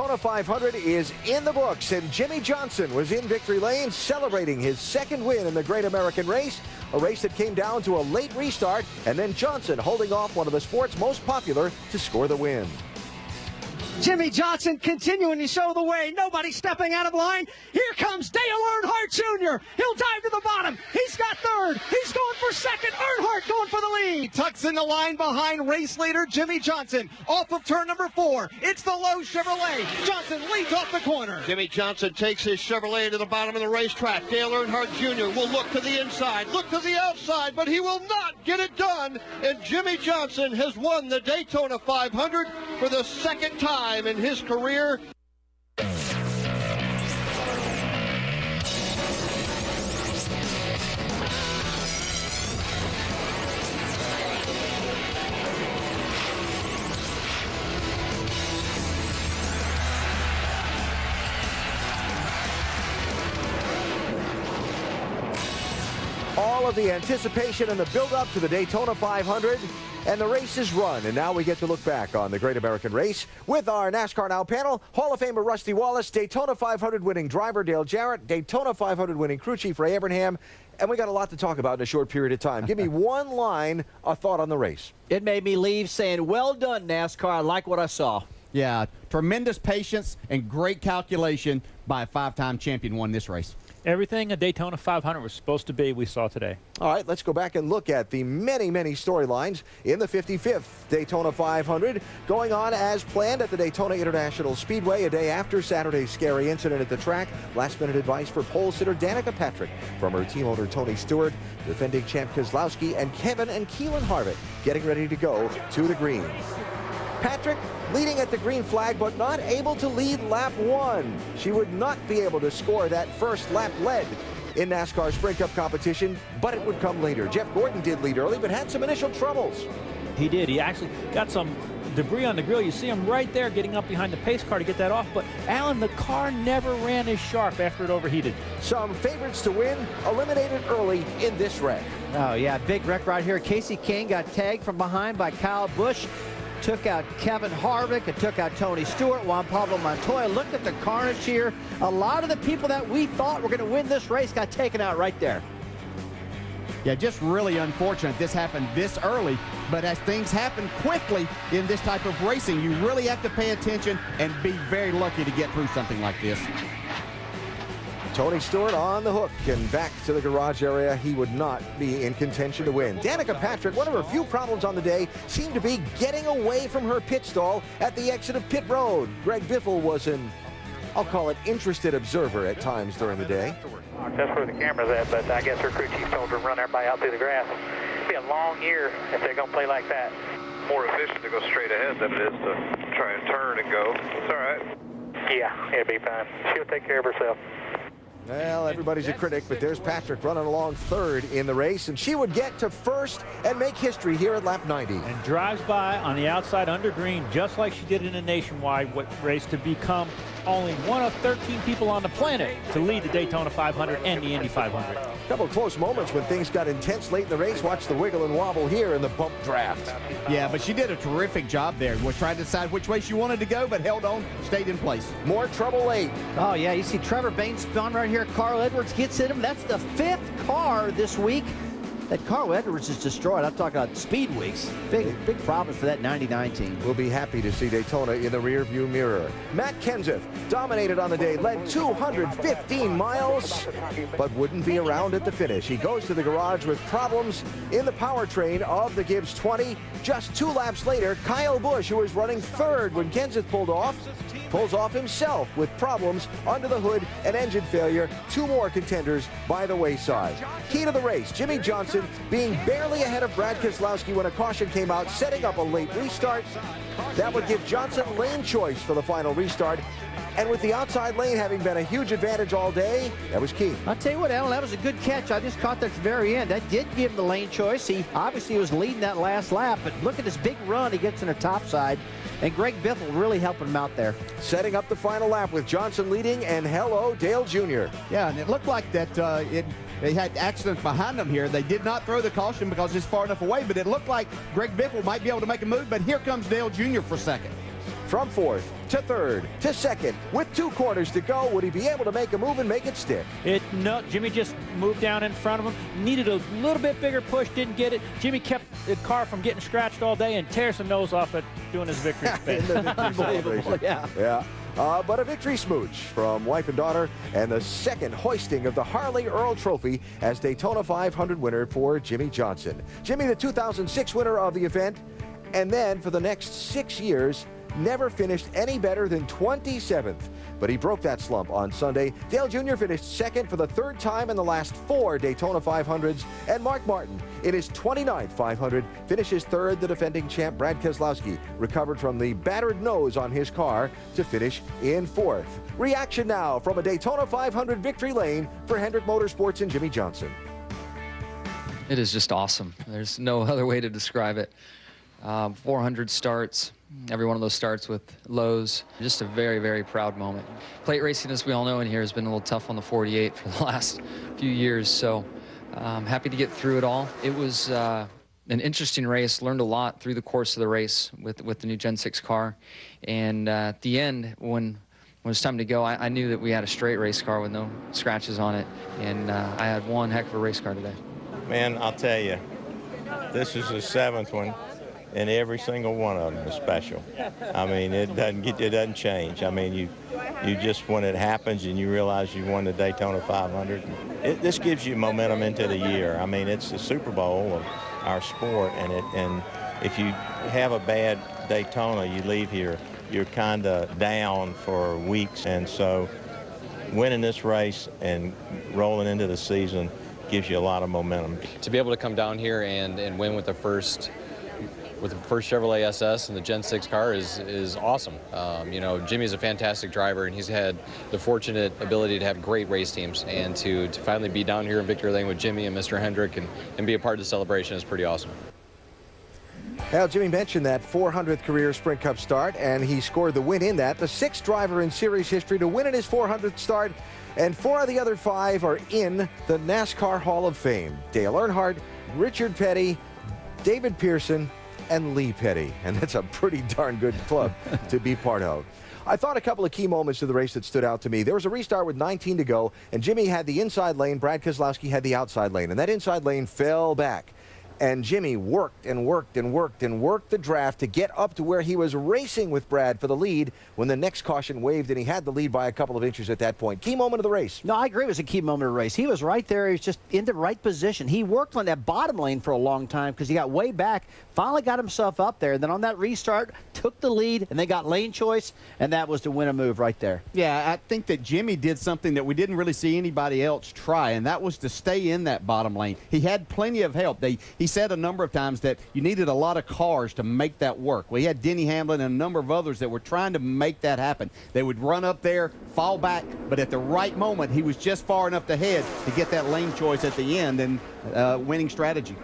Daytona 500 is in the books, and Jimmie Johnson was in victory lane celebrating his second win in the Great American Race, a race that came down to a late restart, and then Johnson holding off one of the sport's most popular to score the win. Jimmie Johnson continuing to show the way. Nobody stepping out of line. Here comes Dale Earnhardt Jr. He'll dive to the bottom. He's got third. He's going for second. Earnhardt going for the lead. Tucks in the line behind race leader Jimmie Johnson. Off of turn number 4. It's the low Chevrolet. Johnson leads off the corner. Jimmie Johnson takes his Chevrolet to the bottom of the racetrack. Dale Earnhardt Jr. will look to the inside, look to the outside, but he will not get it done. And Jimmie Johnson has won the Daytona 500 for the second time in his career. All of the anticipation and the build-up to the Daytona 500, and the race is run. And now we get to look back on the Great American Race with our NASCAR Now panel. Hall of Famer Rusty Wallace, Daytona 500 winning driver Dale Jarrett, Daytona 500 winning crew chief Ray Abraham, and we got a lot to talk about in a short period of time. Give me one line, a thought on the race. It made me leave saying, well done, NASCAR. I like what I saw. Yeah, tremendous patience and great calculation by a 5-time champion won this race. Everything a Daytona 500 was supposed to be, we saw today. All right, let's go back and look at the many, many storylines in the 55th Daytona 500 going on as planned at the Daytona International Speedway a day after Saturday's scary incident at the track. Last-minute advice for pole sitter Danica Patrick from her team owner Tony Stewart, defending champ Keselowski, and Kevin and Keelan Harvick getting ready to go to the green. Patrick leading at the green flag, but not able to lead lap 1. She would not be able to score that first lap lead in NASCAR Sprint Cup competition, but it would come later. Jeff Gordon did lead early, but had some initial troubles. He did. He actually got some debris on the grill. You see him right there getting up behind the pace car to get that off, but Alan, the car never ran as sharp after it overheated. Some favorites to win eliminated early in this wreck. Oh, yeah, big wreck right here. Casey King got tagged from behind by Kyle Busch. Took out Kevin Harvick and took out Tony Stewart. Juan Pablo Montoya. Look at the carnage here. A lot of the people that we thought were going to win this race got taken out right there. Yeah, just really unfortunate this happened this early, but as things happen quickly in this type of racing, you really have to pay attention and be very lucky to get through something like this. Tony Stewart on the hook and back to the garage area. He would not be in contention to win. Danica Patrick, one of her few problems on the day, seemed to be getting away from her pit stall at the exit of pit road. Greg Biffle was an, I'll call it, interested observer at times during the day. That's where the camera's at, but I guess her crew chief told her to run everybody out through the grass. It'll be a long year if they're going to play like that. More efficient to go straight ahead than it is to try and turn and go. It's all right. Yeah, it'll be fine. She'll take care of herself. Well, everybody's a critic, but there's Patrick running along third in the race, and she would get to first and make history here at lap 90. And drives by on the outside under green, just like she did in a nationwide race, to become only one of 13 people on the planet to lead the Daytona 500 and the Indy 500. A couple of close moments when things got intense late in the race. Watch the wiggle and wobble here in the bump draft. Yeah, but she did a terrific job there. Was trying to decide which way she wanted to go, but held on, stayed in place. More trouble late. Oh, yeah, you see Trevor Baines spun right here. Carl Edwards gets in him. That's the 5th car this week that Carl Edwards is destroyed. I'm talking about speed weeks. Big problems for that 99 team. We'll be happy to see Daytona in the rearview mirror. Matt Kenseth dominated on the day, led 215 miles, but wouldn't be around at the finish. He goes to the garage with problems in the powertrain of the Gibbs 20. Just 2 laps later, Kyle Busch, who was running third when Kenseth pulled off, pulls off himself with problems under the hood and engine failure. 2 more contenders by the wayside. Key to the race, Jimmie Johnson being barely ahead of Brad Keselowski when a caution came out, setting up a late restart. That would give Johnson lane choice for the final restart. And with the outside lane having been a huge advantage all day, that was key. I'll tell you what, Alan, that was a good catch. I just caught that at the very end. That did give him the lane choice. He obviously was leading that last lap, but look at this big run he gets in the top side. And Greg Biffle really helping him out there. Setting up the final lap with Johnson leading, and hello, Dale Jr. Yeah, and it looked like that they had accidents behind them here. They did not throw the caution because it's far enough away, but it looked like Greg Biffle might be able to make a move, but here comes Dale Jr. for second. From fourth to third to second, with 2 corners to go, would he be able to make a move and make it stick? No, Jimmie just moved down in front of him. Needed a little bit bigger push, didn't get it. Jimmie kept the car from getting scratched all day and tears the nose off it doing his victory spin. Unbelievable, yeah. But a victory smooch from wife and daughter, and the second hoisting of the Harley Earl Trophy as Daytona 500 winner for Jimmie Johnson. Jimmie, the 2006 winner of the event, and then for the next 6 years, never finished any better than 27th. But he broke that slump on Sunday. Dale Jr. finished second for the 3rd time in the last 4 Daytona 500s. And Mark Martin, in his 29th 500, finishes 3rd. The defending champ, Brad Keselowski, recovered from the battered nose on his car to finish in 4th. Reaction now from a Daytona 500 victory lane for Hendrick Motorsports and Jimmie Johnson. It is just awesome. There's no other way to describe it. 400 starts. Every one of those starts with lows. Just a very, very proud moment. Plate racing, as we all know in here, has been a little tough on the 48 for the last few years, so I'm happy to get through it all. It was an interesting race. Learned a lot through the course of the race with the new Gen 6 car. And at the end, when it was time to go, I knew that we had a straight race car with no scratches on it, and I had one heck of a race car today. Man, I'll tell you, this is the 7th one. And every single one of them is special. I mean, it doesn't change. I mean, you just, when it happens and you realize you won the Daytona 500, this gives you momentum into the year. I mean, it's the Super Bowl of our sport, and if you have a bad Daytona, you leave here, you're kind of down for weeks. And so winning this race and rolling into the season gives you a lot of momentum. To be able to come down here and win with the first Chevrolet SS and the Gen 6 car is awesome. You know, Jimmie's a fantastic driver, and he's had the fortunate ability to have great race teams, and to finally be down here in victory lane with Jimmie and Mr. Hendrick and be a part of the celebration is pretty awesome. Well, Jimmie mentioned that 400th career Sprint Cup start, and he scored the win in that. The 6th driver in series history to win in his 400th start, and 4 of the other 5 are in the NASCAR Hall of Fame. Dale Earnhardt, Richard Petty, David Pearson, and Lee Petty, and that's a pretty darn good club to be part of. I thought a couple of key moments of the race that stood out to me. There was a restart with 19 to go, and Jimmie had the inside lane, Brad Keselowski had the outside lane, and that inside lane fell back. And Jimmie worked and worked and worked and worked the draft to get up to where he was racing with Brad for the lead when the next caution waved, and he had the lead by a couple of inches at that point. Key moment of the race. No, I agree. It was a key moment of the race. He was right there. He was just in the right position. He worked on that bottom lane for a long time because he got way back, finally got himself up there, and then on that restart, took the lead, and they got lane choice, and that was the winner move right there. Yeah, I think that Jimmie did something that we didn't really see anybody else try, and that was to stay in that bottom lane. He had plenty of help. He said a number of times that you needed a lot of cars to make that work. We had Denny Hamlin and a number of others that were trying to make that happen. They would run up there, fall back, but at the right moment, he was just far enough ahead to get that lane choice at the end and winning strategy.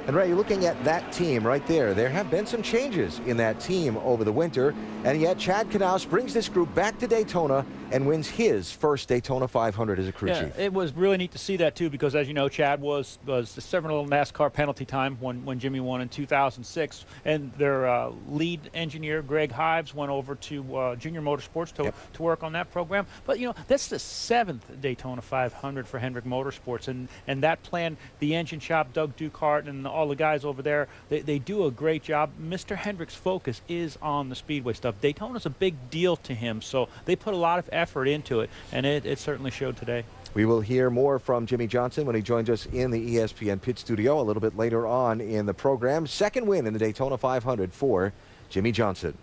And Ray, looking at that team right there, there have been some changes in that team over the winter, and yet Chad Knaus brings this group back to Daytona and wins his first Daytona 500 as a crew chief. It was really neat to see that too, because as you know, Chad was several NASCAR penalty time when Jimmie won in 2006, and their lead engineer Greg Hives went over to Junior Motorsports to work on that program. But you know, that's the 7th Daytona 500 for Hendrick Motorsports, and that plan, the engine shop, Doug Ducart, and all the guys over there, they do a great job. Mr. Hendrick's focus is on the speedway stuff. Daytona's a big deal to him, so they put a lot of effort into it, and it certainly showed today. We will hear more from Jimmie Johnson when he joins us in the ESPN pit studio a little bit later on in the program. Second win in the Daytona 500 for Jimmie Johnson.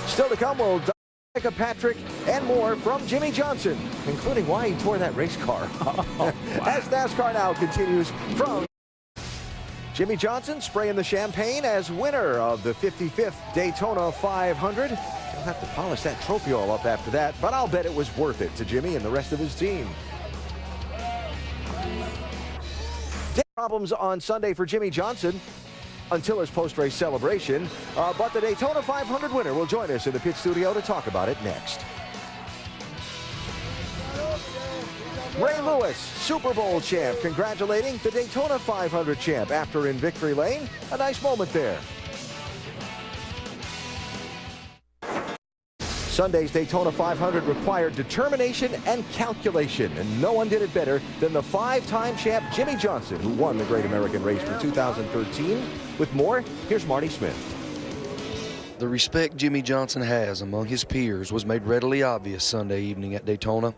Still to come, we'll dive Patrick and more from Jimmie Johnson, including why he tore that race car up. As NASCAR Now continues from Jimmie Johnson spraying the champagne as winner of the 55th Daytona 500. He'll have to polish that trophy all up after that, but I'll bet it was worth it to Jimmie and the rest of his team. Problems on Sunday for Jimmie Johnson until his post-race celebration, but the Daytona 500 winner will join us in the pit studio to talk about it next. Ray Lewis, Super Bowl champ, congratulating the Daytona 500 champ after in victory lane. A nice moment there. Sunday's Daytona 500 required determination and calculation, and no one did it better than the 5-time champ Jimmie Johnson, who won the Great American Race for 2013. With more, here's Marty Smith. The respect Jimmie Johnson has among his peers was made readily obvious Sunday evening at Daytona.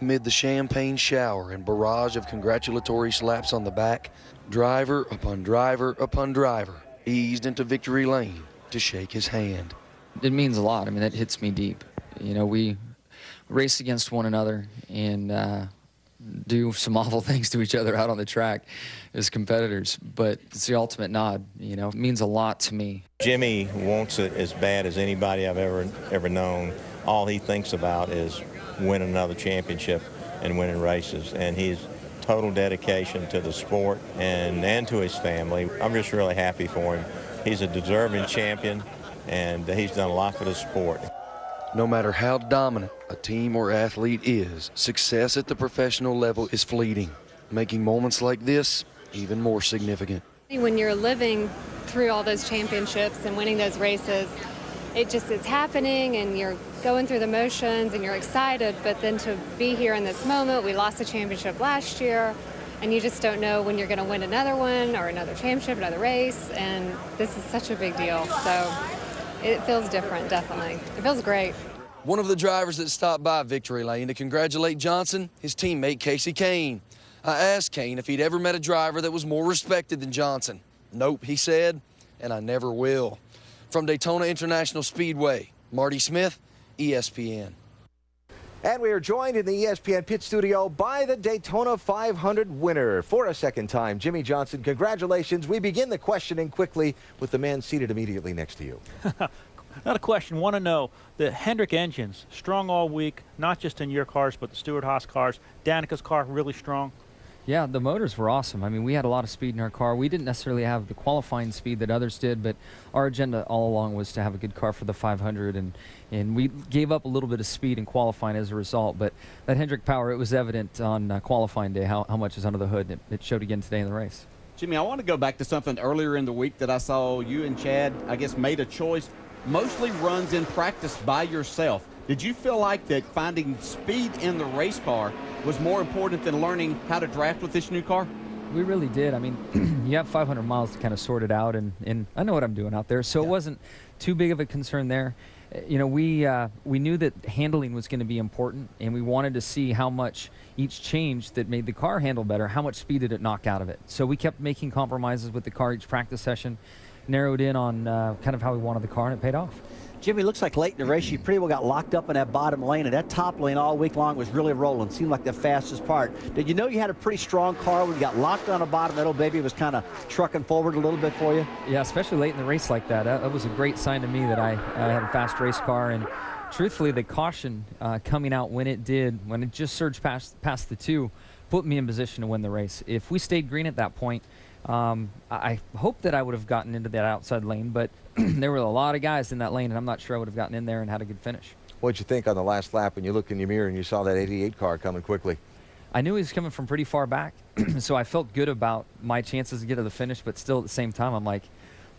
Amid the champagne shower and barrage of congratulatory slaps on the back, driver upon driver upon driver eased into victory lane to shake his hand. It means a lot. I mean, that hits me deep. You know, we race against one another and do some awful things to each other out on the track as competitors, but it's the ultimate nod. You know, it means a lot to me. Jimmie wants it as bad as anybody I've ever known. All he thinks about is winning another championship and winning races, and his total dedication to the sport and to his family. I'm just really happy for him. He's a deserving champion, and he's done a lot for the sport. No matter how dominant a team or athlete is, success at the professional level is fleeting, making moments like this even more significant. When you're living through all those championships and winning those races, it's happening and you're going through the motions and you're excited, but then to be here in this moment, we lost the championship last year, and you just don't know when you're going to win another one or another championship, another race, and this is such a big deal. So it feels different, definitely. It feels great. One of the drivers that stopped by victory lane to congratulate Johnson, his teammate Casey Kane. I asked Kane if he'd ever met a driver that was more respected than Johnson. Nope, he said, and I never will. From Daytona International Speedway, Marty Smith, ESPN. And we are joined in the ESPN pit studio by the Daytona 500 winner for a second time, Jimmie Johnson. Congratulations. We begin the questioning quickly with the man seated immediately next to you. Not a question. Want to know the Hendrick engines, strong all week, not just in your cars, but the Stewart-Haas cars. Danica's car, really strong. Yeah, the motors were awesome. I mean, we had a lot of speed in our car. We didn't necessarily have the qualifying speed that others did, but our agenda all along was to have a good car for the 500, and we gave up a little bit of speed in qualifying as a result. But that Hendrick power, it was evident on qualifying day how much is under the hood, and it showed again today in the race. Jimmie, I want to go back to something earlier in the week that I saw you and Chad, I guess, made a choice, mostly runs in practice by yourself. Did you feel like that finding speed in the race car was more important than learning how to draft with this new car? We really did. I mean, you have 500 miles to kind of sort it out, and I know what I'm doing out there, so It wasn't too big of a concern there. You know, we knew that handling was going to be important, and we wanted to see how much each change that made the car handle better, how much speed did it knock out of it. So we kept making compromises with the car each practice session, narrowed in on kind of how we wanted the car, and it paid off. Jimmie, looks like late in the race you pretty well got locked up in that bottom lane, and that top lane all week long was really rolling. Seemed like the fastest part. Did you know you had a pretty strong car when you got locked on the bottom? That old baby was kind of trucking forward a little bit for you? Yeah, especially late in the race like that. That was a great sign to me that I had a fast race car. And truthfully, the caution coming out when it did, when it just surged past the two, put me in position to win the race. If we stayed green at that point, I hope that I would have gotten into that outside lane, but there were a lot of guys in that lane, and I'm not sure I would have gotten in there and had a good finish. What'd you think on the last lap when you looked in your mirror and you saw that 88 car coming quickly? I knew he was coming from pretty far back, so I felt good about my chances to get to the finish, but still at the same time, I'm like,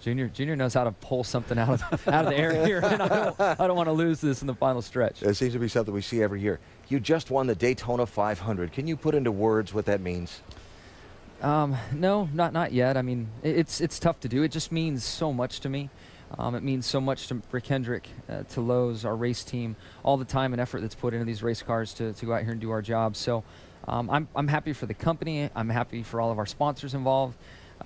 Junior knows how to pull something out of the air here, and I don't want to lose this in the final stretch. It seems to be something we see every year. You just won the Daytona 500. Can you put into words what that means? No, not yet. I mean, it's tough to do. It just means so much to me. It means so much to Rick Hendrick, to Lowe's, our race team, all the time and effort that's put into these race cars to go out here and do our job. So I'm happy for the company. I'm happy for all of our sponsors involved.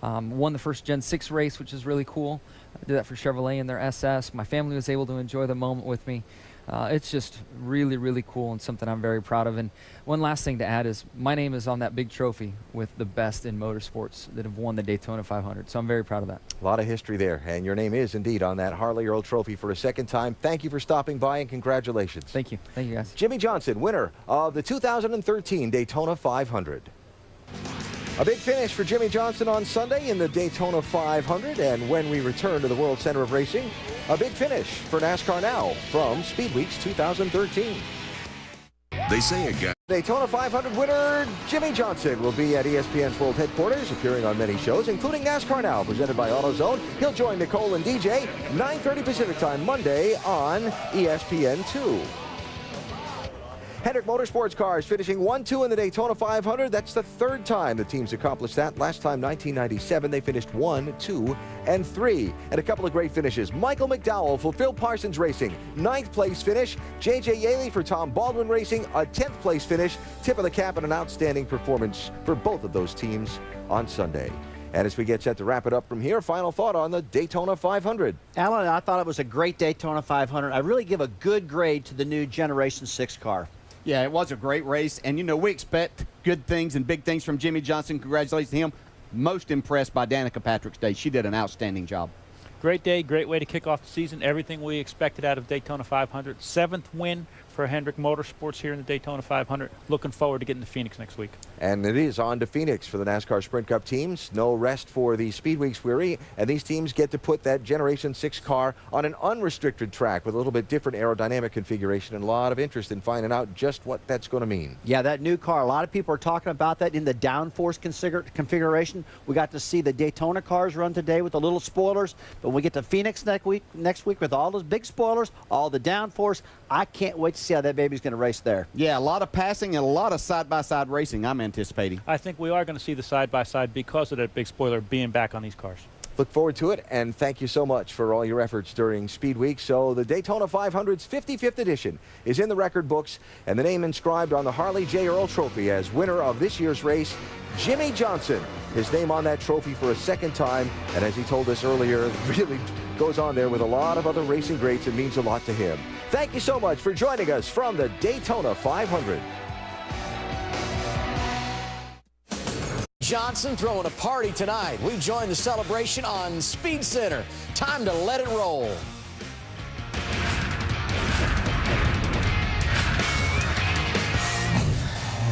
Won the first Gen 6 race, which is really cool. I did that for Chevrolet and their SS. My family was able to enjoy the moment with me. It's just really, really cool and something I'm very proud of. And one last thing to add is my name is on that big trophy with the best in motorsports that have won the Daytona 500. So I'm very proud of that. A lot of history there, and your name is indeed on that Harley Earl trophy for a second time. Thank you for stopping by, and congratulations. Thank you. Thank you, guys. Jimmie Johnson, winner of the 2013 Daytona 500. A big finish for Jimmie Johnson on Sunday in the Daytona 500, and when we return to the World Center of Racing, a big finish for NASCAR Now from Speed Weeks 2013. They say a guy. Daytona 500 winner Jimmie Johnson will be at ESPN's World Headquarters, appearing on many shows, including NASCAR Now, presented by AutoZone. He'll join Nicole and DJ, 9:30 Pacific Time, Monday on ESPN2. Hendrick Motorsports cars finishing 1-2 in the Daytona 500. That's the third time the team's accomplished that. Last time, 1997, they finished 1, 2, and 3. And a couple of great finishes. Michael McDowell for Phil Parsons Racing, 9th place finish. J.J. Yaley for Tom Baldwin Racing, a 10th place finish. Tip of the cap and an outstanding performance for both of those teams on Sunday. And as we get set to wrap it up from here, final thought on the Daytona 500. Alan, I thought it was a great Daytona 500. I really give a good grade to the new Generation 6 car. Yeah, it was a great race, and, you know, we expect good things and big things from Jimmie Johnson. Congratulations to him. Most impressed by Danica Patrick's day. She did an outstanding job. Great day, great way to kick off the season. Everything we expected out of Daytona 500. 7th win for Hendrick Motorsports here in the Daytona 500. Looking forward to getting to Phoenix next week. And it is on to Phoenix for the NASCAR Sprint Cup teams. No rest for the Speed Weeks weary, and these teams get to put that Generation 6 car on an unrestricted track with a little bit different aerodynamic configuration, and a lot of interest in finding out just what that's going to mean. Yeah, that new car, a lot of people are talking about that in the downforce configuration. We got to see the Daytona cars run today with the little spoilers, but when we get to Phoenix next week with all those big spoilers, all the downforce, I can't wait to see how that baby's going to race there. Yeah, a lot of passing and a lot of side-by-side racing I'm anticipating. I think we are going to see the side-by-side because of that big spoiler being back on these cars. Look forward to it, and thank you so much for all your efforts during Speed Week. So the Daytona 500's 55th edition is in the record books, and the name inscribed on the Harley J. Earl Trophy as winner of this year's race, Jimmie Johnson. His name on that trophy for a second time, and as he told us earlier, really goes on there with a lot of other racing greats. It means a lot to him. Thank you so much for joining us from the Daytona 500. Johnson throwing a party tonight. We join the celebration on Speed Center. Time to let it roll.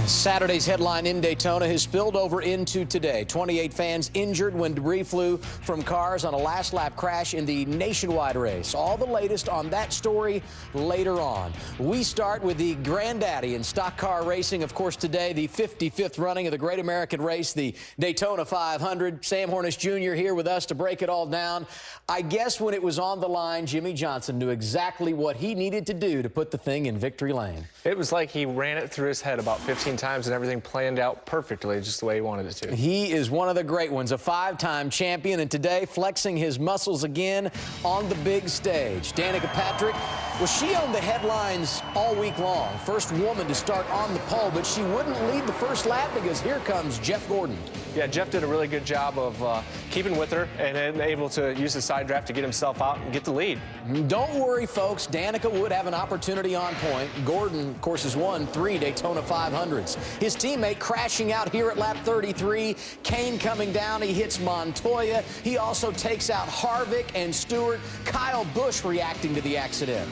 Saturday's headline in Daytona has spilled over into today. 28 fans injured when debris flew from cars on a last lap crash in the nationwide race. All the latest on that story later on. We start with the granddaddy in stock car racing. Of course, today, the 55th running of the Great American Race, the Daytona 500. Sam Hornish Jr. here with us to break it all down. I guess when it was on the line, Jimmie Johnson knew exactly what he needed to do to put the thing in victory lane. It was like he ran it through his head about 15 times and everything planned out perfectly, just the way he wanted it to. He is one of the great ones, a 5-time champion, and today flexing his muscles again on the big stage. Danica Patrick, well, she owned the headlines all week long. First woman to start on the pole, but she wouldn't lead the first lap because here comes Jeff Gordon. Yeah, Jeff did a really good job of keeping with her and able to use the side draft to get himself out and get the lead. Don't worry, folks. Danica would have an opportunity on point. Gordon, of course, has won 3 Daytona 500s. His teammate crashing out here at lap 33. Kane coming down. He hits Montoya. He also takes out Harvick and Stewart. Kyle Busch reacting to the accident.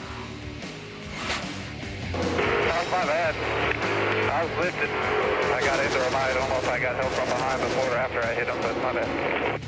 That was my bad. I was lifted. I got into a light. Almost I got help from behind before or after I hit him, but my bad.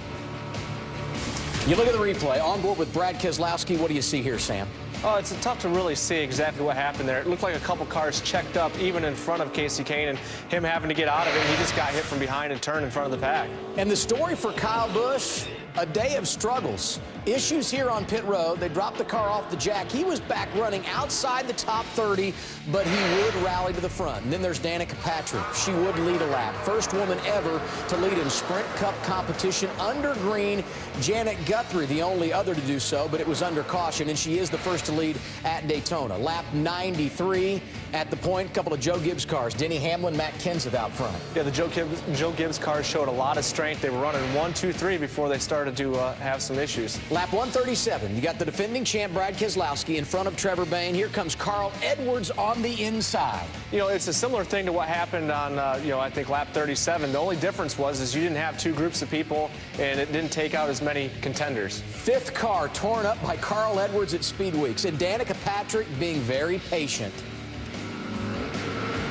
You look at the replay. On board with Brad Keselowski. What do you see here, Sam? Oh, it's tough to really see exactly what happened there. It looked like a couple cars checked up even in front of Casey Kane, and him having to get out of it. He just got hit from behind and turned in front of the pack. And the story for Kyle Busch, a day of struggles. Issues here on pit road. They dropped the car off the jack. He was back running outside the top 30, but he would rally to the front. And then there's Danica Patrick. She would lead a lap. First woman ever to lead in Sprint Cup competition under green. Janet Guthrie, the only other to do so, but it was under caution, and she is the first to lead at Daytona. Lap 93 at the point. A couple of Joe Gibbs cars. Denny Hamlin, Matt Kenseth out front. Yeah, the Joe Gibbs cars showed a lot of strength. They were running 1, 2, 3 before they started to have some issues. Lap 137, you got the defending champ Brad Keselowski in front of Trevor Bayne. Here comes Carl Edwards on the inside. You know, it's a similar thing to what happened on, I think lap 37. The only difference is you didn't have 2 groups of people, and it didn't take out as many contenders. 5th car torn up by Carl Edwards at Speed Weeks, and Danica Patrick being very patient.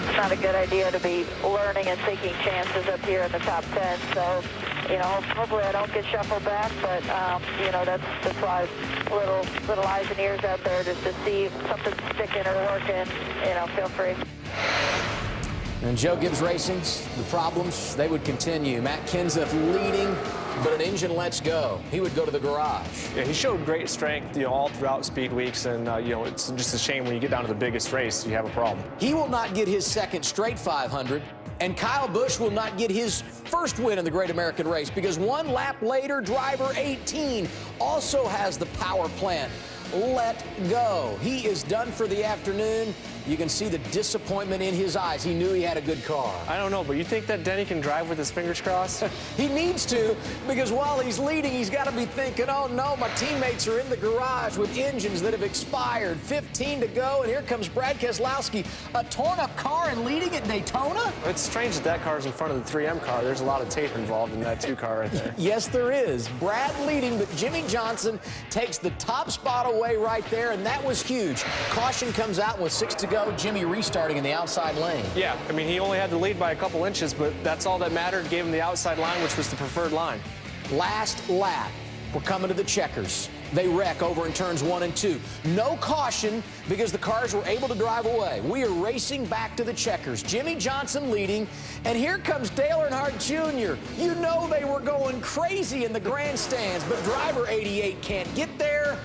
It's not a good idea to be learning and taking chances up here in the top 10, so you know, hopefully I don't get shuffled back, but, you know, that's why little eyes and ears out there just to see if something's sticking or working, you know, feel free. And Joe Gibbs Racing's, the problems, they would continue. Matt Kenseth leading, but an engine lets go. He would go to the garage. Yeah, he showed great strength, you know, all throughout speed weeks, and, you know, it's just a shame when you get down to the biggest race, you have a problem. He will not get his second straight 500, and Kyle Busch will not get his first win in the Great American Race because one lap later, driver 18 also has the power plant let go. He is done for the afternoon. You can see the disappointment in his eyes. He knew he had a good car. I don't know, but you think that Denny can drive with his fingers crossed? He needs to, because while he's leading, he's got to be thinking, oh no, my teammates are in the garage with engines that have expired. 15 to go, and here comes Brad Keselowski, a torn-up car and leading at Daytona? It's strange that car's in front of the 3M car. There's a lot of tape involved in that 2 car right there. Yes, there is. Brad leading, but Jimmie Johnson takes the top spot away right there, and that was huge. Caution comes out with 6 to go. Jimmie restarting in the outside lane. Yeah, I mean, he only had to lead by a couple inches, but that's all that mattered. Gave him the outside line, which was the preferred line. Last lap. We're coming to the checkers. They wreck over in turns 1 and 2. No caution because the cars were able to drive away. We are racing back to the checkers. Jimmie Johnson leading, and here comes Dale Earnhardt Jr. You know they were going crazy in the grandstands, but driver 88 can't get there.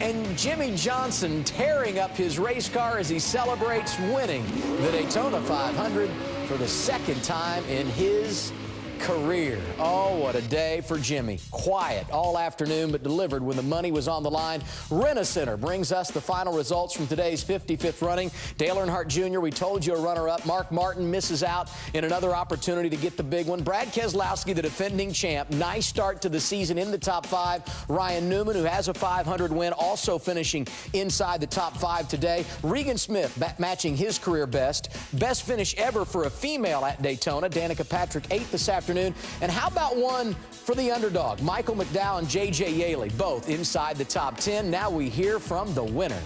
And Jimmie Johnson tearing up his race car as he celebrates winning the Daytona 500 for the second time in his career. Oh, what a day for Jimmie. Quiet all afternoon, but delivered when the money was on the line. Rent-A-Center brings us the final results from today's 55th running. Dale Earnhardt Jr., we told you, a runner-up. Mark Martin misses out in another opportunity to get the big one. Brad Keselowski, the defending champ, nice start to the season in the top 5. Ryan Newman, who has a 500 win, also finishing inside the top 5 today. Regan Smith matching his career best. Best finish ever for a female at Daytona. Danica Patrick 8th this afternoon. And how about one for the underdog? Michael McDowell and J.J. Yaley, both inside the top 10. Now we hear from the winner.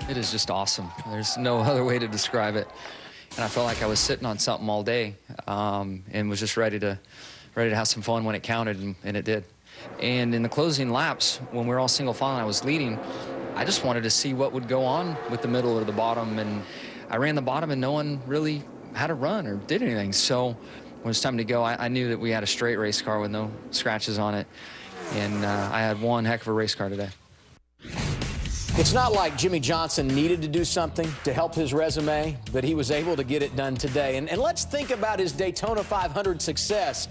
It is just awesome. There's no other way to describe it. And I felt like I was sitting on something all day and was just ready to have some fun when it counted, and it did. And in the closing laps, when we were all single file and I was leading, I just wanted to see what would go on with the middle or the bottom. And I ran the bottom, and no one really had a run or did anything. So when it was time to go, I knew that we had a straight race car with no scratches on it. And I had one heck of a race car today. It's not like Jimmie Johnson needed to do something to help his resume, but he was able to get it done today. And let's think about his Daytona 500 success.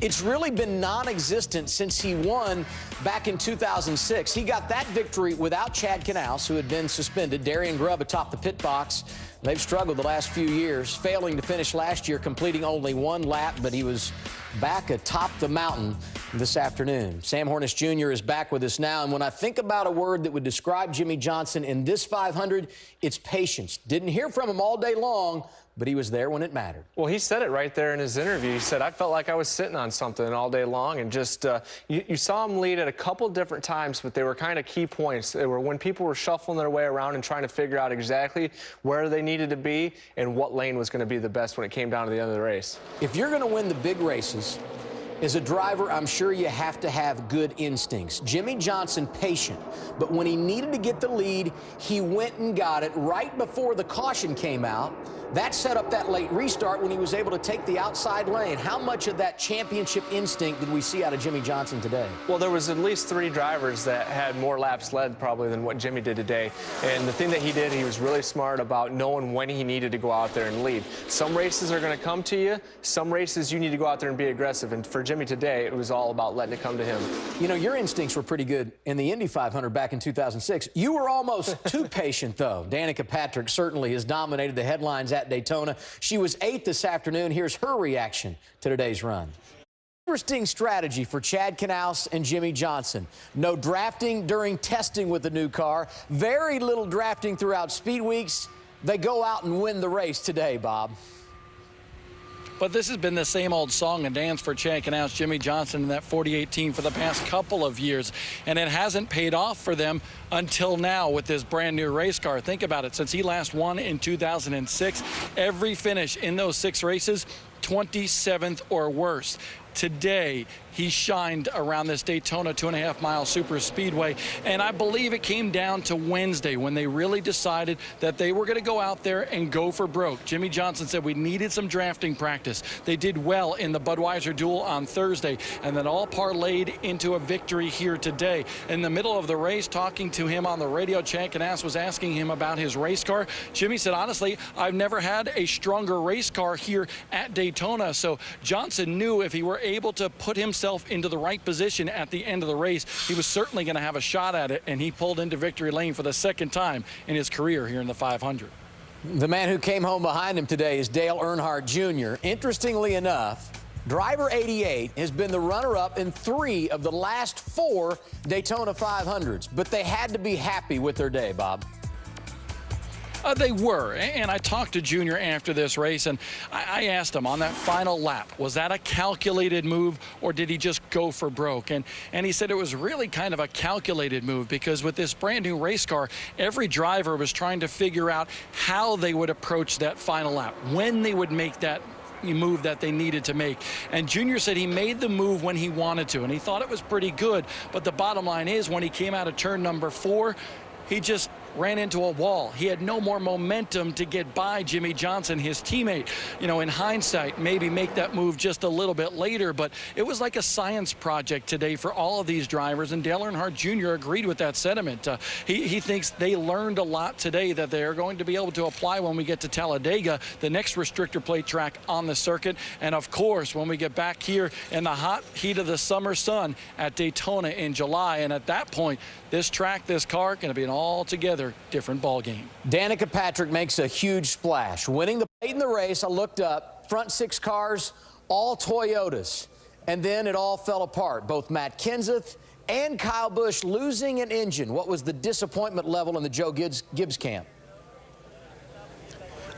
It's really been non-existent since he won back in 2006. He got that victory without Chad Knaus, who had been suspended. Darian Grubb atop the pit box. They've struggled the last few years, failing to finish last year, completing only 1 lap, but he was back atop the mountain this afternoon. Sam Hornish Jr. is back with us now, and when I think about a word that would describe Jimmie Johnson in this 500, it's patience. Didn't hear from him all day long, but he was there when it mattered. Well, he said it right there in his interview. He said, I felt like I was sitting on something all day long, and just you saw him lead at a couple different times, but they were kind of key points. They were when people were shuffling their way around and trying to figure out exactly where they needed to be and what lane was going to be the best when it came down to the end of the race. If you're going to win the big races, as a driver, I'm sure you have to have good instincts. Jimmie Johnson, patient, but when he needed to get the lead, he went and got it right before the caution came out. That set up that late restart when he was able to take the outside lane. How much of that championship instinct did we see out of Jimmie Johnson today? Well, there was at least 3 drivers that had more laps led probably than what Jimmie did today. And the thing that he did, he was really smart about knowing when he needed to go out there and lead. Some races are going to come to you. Some races you need to go out there and be aggressive. And for Jimmie today, it was all about letting it come to him. You know, your instincts were pretty good in the Indy 500 back in 2006. You were almost too patient, though. Danica Patrick certainly has dominated the headlines at Daytona. She was 8th this afternoon. Here's her reaction to today's run. Interesting strategy for Chad Knaus and Jimmie Johnson. No drafting during testing with the new car. Very little drafting throughout speed weeks. They go out and win the race today, Bob. But this has been the same old song and dance for Chad Knaus, Jimmie Johnson in that 4018 for the past couple of years. And it hasn't paid off for them until now with this brand new race car. Think about it. Since he last won in 2006, every finish in those 6 races, 27th or worse. today he shined around this Daytona 2.5-mile super speedway. And I believe it came down to Wednesday when they really decided that they were going to go out there and go for broke. Jimmie Johnson said we needed some drafting practice. They did well in the Budweiser duel on Thursday, and then all parlayed into a victory here today. In the middle of the race, talking to him on the radio, Chad Knaus was asking him about his race car. Jimmie said, honestly, I've never had a stronger race car here at Daytona. So Johnson knew if he were able to put himself into the right position at the end of the race, he was certainly going to have a shot at it, and he pulled into victory lane for the second time in his career here in the 500. The man who came home behind him today is Dale Earnhardt Jr. Interestingly enough, driver 88 has been the runner-up in 3 of the last 4 Daytona 500s, but they had to be happy with their day, Bob. They were, and I talked to Junior after this race, and I asked him on that final lap, was that a calculated move or did he just go for broke? And he said it was really kind of a calculated move, because with this brand new race car, every driver was trying to figure out how they would approach that final lap, when they would make that move that they needed to make. And Junior said he made the move when he wanted to, and he thought it was pretty good. But the bottom line is, when he came out of turn number 4, he just ran into a wall. He had no more momentum to get by Jimmie Johnson, his teammate. You know, in hindsight, maybe make that move just a little bit later, but it was like a science project today for all of these drivers, and Dale Earnhardt Jr. agreed with that sentiment. He thinks they learned a lot today that they're going to be able to apply when we get to Talladega, the next restrictor plate track on the circuit, and of course, when we get back here in the hot heat of the summer sun at Daytona in July. And at that point, this track, this car, going to be an altogether different ball game. Danica Patrick makes a huge splash, winning the plate in the race. I looked up, front 6 cars, all Toyotas, and then it all fell apart. Both Matt Kenseth and Kyle Busch losing an engine. What was the disappointment level in the Joe Gibbs camp?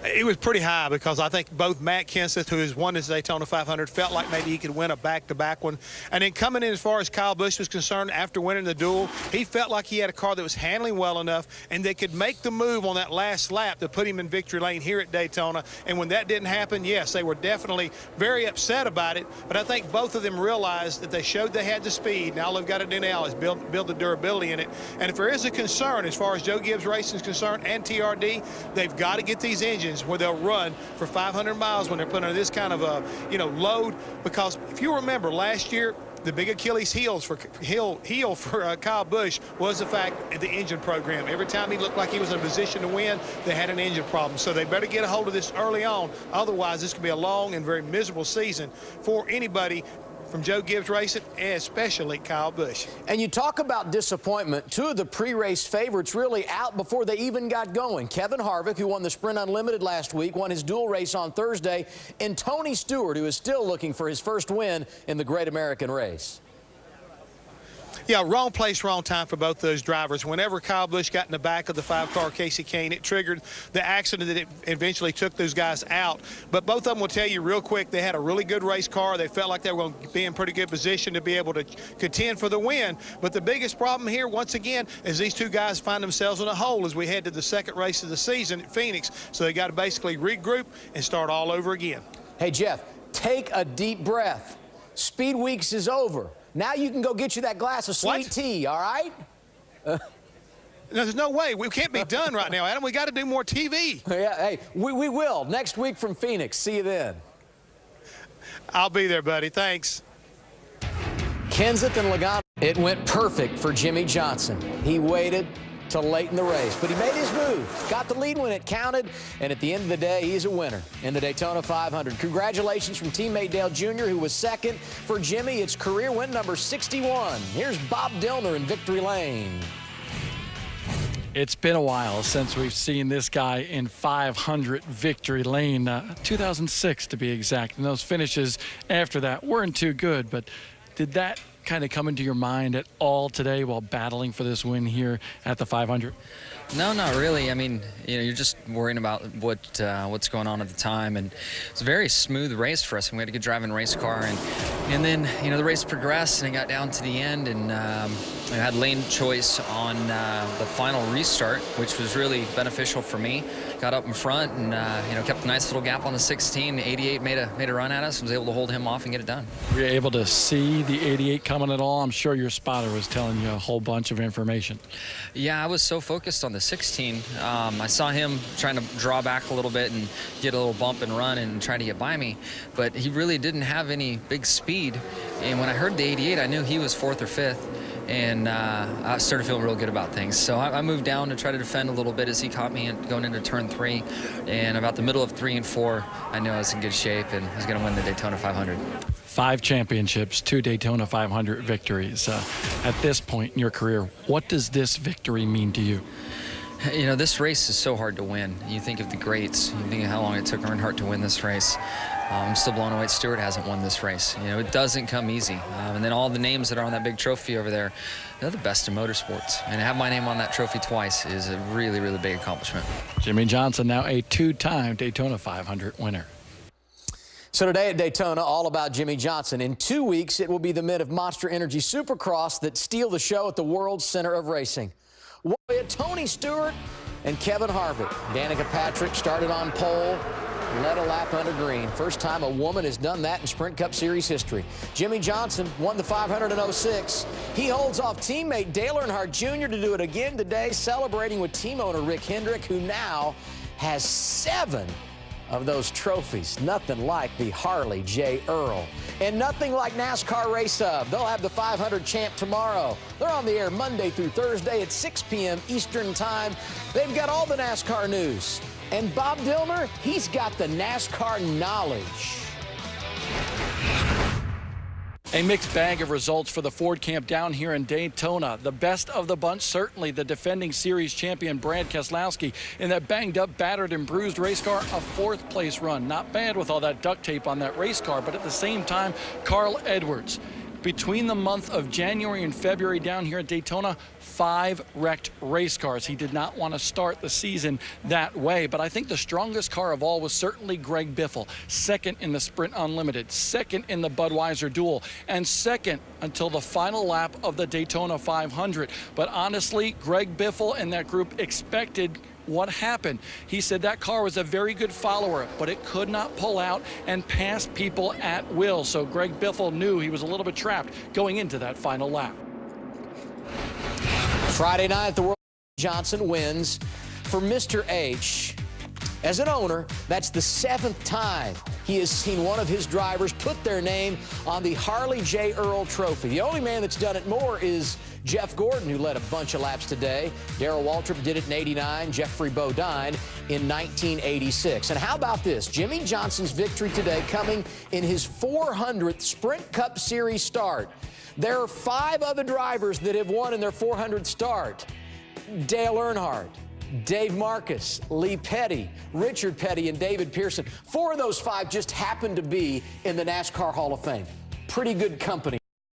It was pretty high, because I think both Matt Kenseth, who has won this Daytona 500, felt like maybe he could win a back-to-back one. And then coming in as far as Kyle Busch was concerned, after winning the duel, he felt like he had a car that was handling well enough and they could make the move on that last lap to put him in victory lane here at Daytona. And when that didn't happen, yes, they were definitely very upset about it. But I think both of them realized that they showed they had the speed. Now all they've got to do now is build the durability in it. And if there is a concern as far as Joe Gibbs Racing is concerned and TRD, they've got to get these engines where they'll run for 500 miles when they're put under this kind of a load. Because if you remember last year, the big Achilles heel for Kyle Busch was the fact of the engine program. Every time he looked like he was in a position to win, they had an engine problem. So they better get a hold of this early on. Otherwise, this could be a long and very miserable season for anybody from Joe Gibbs Racing, and especially Kyle Busch. And you talk about disappointment. 2 of the pre-race favorites really out before they even got going. Kevin Harvick, who won the Sprint Unlimited last week, won his dual race on Thursday, and Tony Stewart, who is still looking for his first win in the Great American Race. Yeah, wrong place, wrong time for both those drivers. Whenever Kyle Busch got in the back of the 5-car Casey Kane, it triggered the accident that it eventually took those guys out. But both of them will tell you real quick, they had a really good race car. They felt like they were going to be in pretty good position to be able to contend for the win. But the biggest problem here, once again, is these 2 guys find themselves in a hole as we head to the second race of the season at Phoenix. So they got to basically regroup and start all over again. Hey, Jeff, take a deep breath. Speed Weeks is over. Now you can go get you that glass of sweet tea, all right? There's no way. We can't be done right now, Adam. We got to do more TV. Yeah, hey, we will. Next week from Phoenix. See you then. I'll be there, buddy. Thanks. Kenseth and Logano. It went perfect for Jimmie Johnson. He waited till late in the race, but he made his move. Got the lead when it counted, and at the end of the day, he's a winner in the Daytona 500. Congratulations from teammate Dale Jr., who was second for Jimmie. It's career win number 61. Here's Bob Dillner in victory lane. It's been a while since we've seen this guy in 500 victory lane, 2006 to be exact. And those finishes after that weren't too good, but did that kind of come into your mind at all today while battling for this win here at the 500? No, not really. I mean, you're just worrying about what's going on at the time, and it's a very smooth race for us. And we had a good driving race car, and And then, you know, the race progressed and it got down to the end, and I had lane choice on the final restart, which was really beneficial for me. Got up in front and, you know, kept a nice little gap on the 16. The 88 made a run at us, was able to hold him off and get it done. Were you able to see the 88 coming at all? I'm sure your spotter was telling you a whole bunch of information. Yeah, I was so focused on the 16. I saw him trying to draw back a little bit and get a little bump and run and try to get by me, but he really didn't have any big speed. And when I heard the 88, I knew he was 4th or 5th, and I started feeling real good about things. So I moved down to try to defend a little bit as he caught me going into turn 3. And about the middle of 3 and 4, I knew I was in good shape and was going to win the Daytona 500. 5 championships, 2 Daytona 500 victories. At this point in your career, what does this victory mean to you? You know, this race is so hard to win. You think of the greats. You think of how long it took Earnhardt to win this race. I'm still blown away Stewart hasn't won this race. You know, it doesn't come easy. And then all the names that are on that big trophy over there, they're the best in motorsports. And to have my name on that trophy twice is a really, really big accomplishment. Jimmie Johnson, now a 2-time Daytona 500 winner. So today at Daytona, all about Jimmie Johnson. In 2 weeks, it will be the men of Monster Energy Supercross that steal the show at the World Center of Racing. Tony Stewart and Kevin Harvick. Danica Patrick started on pole, led a lap under green. First time a woman has done that in Sprint Cup Series history. Jimmie Johnson won the 500 in 06. He holds off teammate Dale Earnhardt Jr. to do it again today, celebrating with team owner Rick Hendrick, who now has 7 of those trophies. Nothing like the Harley J. Earl. And nothing like NASCAR Race Hub. They'll have the 500 champ tomorrow. They're on the air Monday through Thursday at 6 p.m. Eastern Time. They've got all the NASCAR news. And Bob Dillner, he's got the NASCAR knowledge. A mixed bag of results for the Ford camp down here in Daytona. The best of the bunch, certainly the defending series champion Brad Keselowski in that banged up, battered, and bruised race car, a 4th place run. Not bad with all that duct tape on that race car, but at the same time, Carl Edwards. Between the month of January and February down here at Daytona, 5 wrecked race cars. He did not want to start the season that way, but I think the strongest car of all was certainly Greg Biffle. 2nd in the Sprint Unlimited, 2nd in the Budweiser Duel, and 2nd until the final lap of the Daytona 500. But honestly, Greg Biffle and that group expected what happened. He said that car was a very good follower, but it could not pull out and pass people at will. So Greg Biffle knew he was a little bit trapped going into that final lap. Friday night, the World Johnson wins for Mr. H. As an owner, that's the 7th time he has seen one of his drivers put their name on the Harley J. Earl Trophy. The only man that's done it more is Jeff Gordon, who led a bunch of laps today. Darrell Waltrip did it in '89, Jeffrey Bodine in 1986. And how about this? Jimmie Johnson's victory today coming in his 400th Sprint Cup Series start. There are 5 other drivers that have won in their 400th start. Dale Earnhardt, Dave Marcus, Lee Petty, Richard Petty, and David Pearson. 4 of those 5 just happen to be in the NASCAR Hall of Fame. Pretty good company.